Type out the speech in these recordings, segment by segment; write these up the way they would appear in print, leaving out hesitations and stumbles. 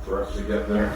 for us to get there.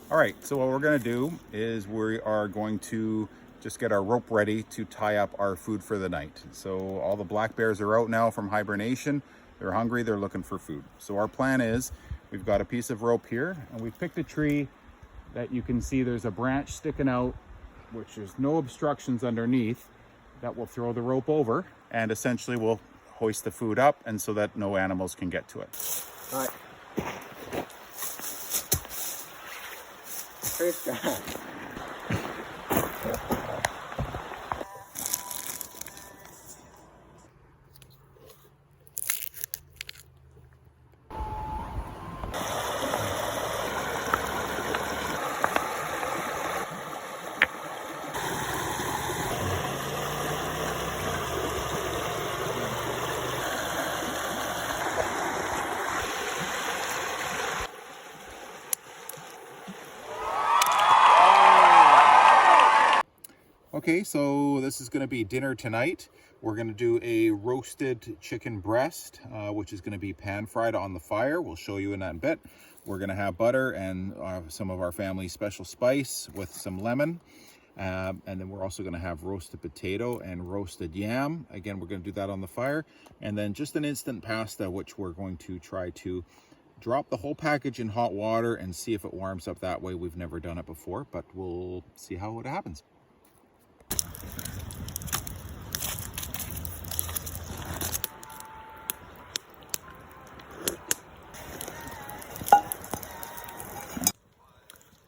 All right, so what we're gonna do is we are going to just get our rope ready to tie up our food for the night. So all the black bears are out now from hibernation. They're hungry, they're looking for food. So our plan is, we've got a piece of rope here and we've picked a tree that you can see there's a branch sticking out, which is no obstructions underneath, that will throw the rope over and essentially we'll hoist the food up and so that no animals can get to it. All right. First guy. Okay, so this is going to be dinner tonight. We're going to do a roasted chicken breast, which is going to be pan fried on the fire. We'll show you in that bit. We're going to have butter and some of our family's special spice with some lemon. And then we're also going to have roasted potato and roasted yam. Again, we're going to do that on the fire. And then just an instant pasta, which we're going to try to drop the whole package in hot water and see if it warms up that way. We've never done it before, but we'll see how it happens.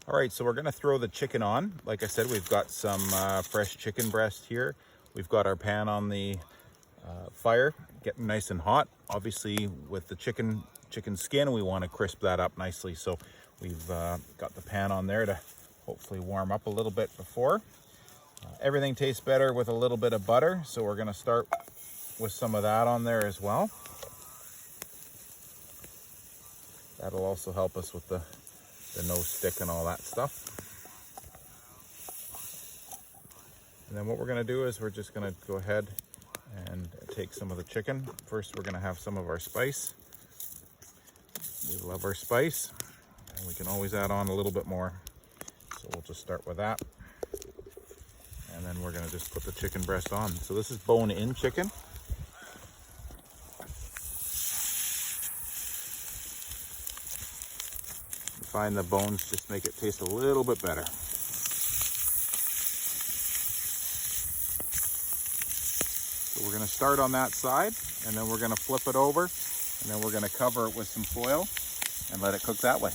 All right, so we're gonna throw the chicken on. Like I said, we've got some fresh chicken breast here. We've got our pan on the fire, getting nice and hot. Obviously, with the chicken skin, we want to crisp that up nicely. So we've got the pan on there to hopefully warm up a little bit before. Everything tastes better with a little bit of butter, so we're gonna start with some of that on there as well. That'll also help us with the no stick and all that stuff. And then what we're going to do is we're just going to go ahead and take some of the chicken. First, we're going to have some of our spice. We love our spice, and we can always add on a little bit more. So we'll just start with that. And then we're going to just put the chicken breast on. So this is bone-in chicken. find the bones just make it taste a little bit better. So we're going to start on that side, and then we're going to flip it over, and then we're going to cover it with some foil and let it cook that way.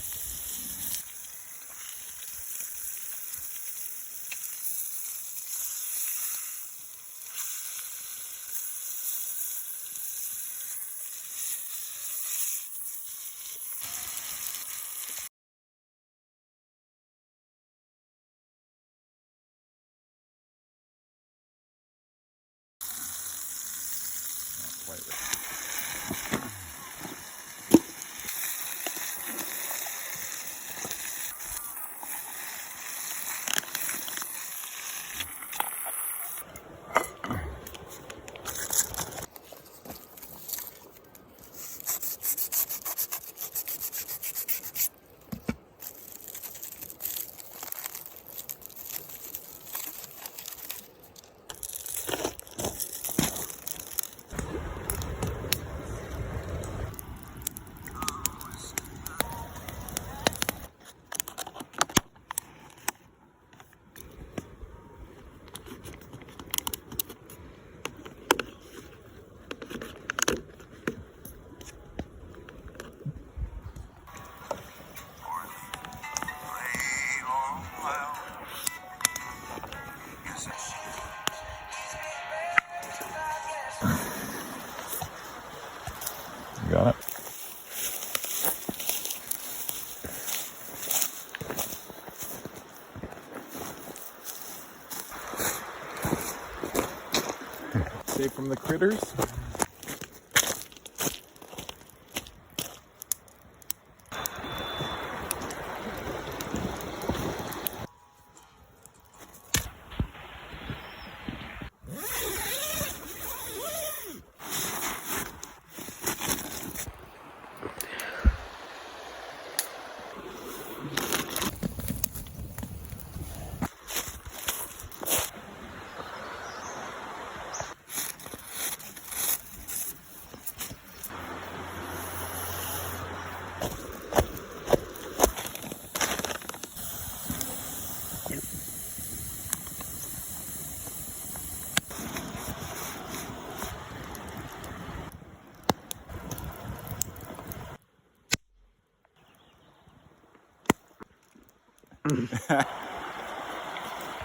Not quite right. You got it? Safe from the critters.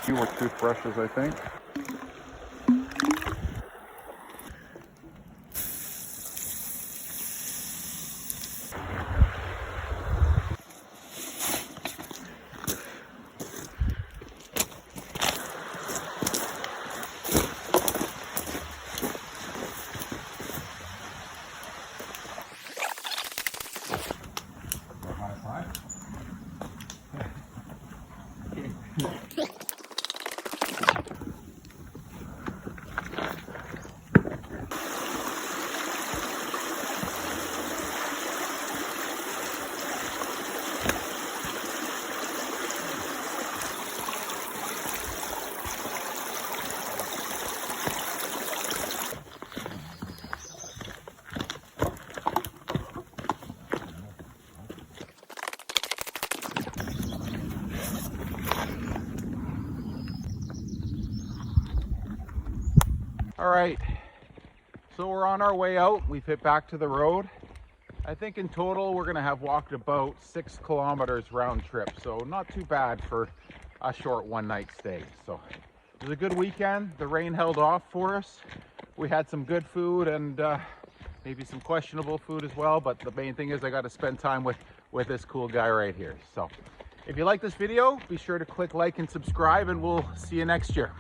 Fewer toothbrushes, I think. All right, so we're on our way out. We've hit back to the road. I think in total we're gonna have walked about 6 kilometers round trip, so not too bad for a short one-night stay. So it was a good weekend. The rain held off for us. We had some good food and maybe some questionable food as well, but the main thing is I got to spend time with this cool guy right here. So if you like this video, be sure to click like and subscribe, and we'll see you next year.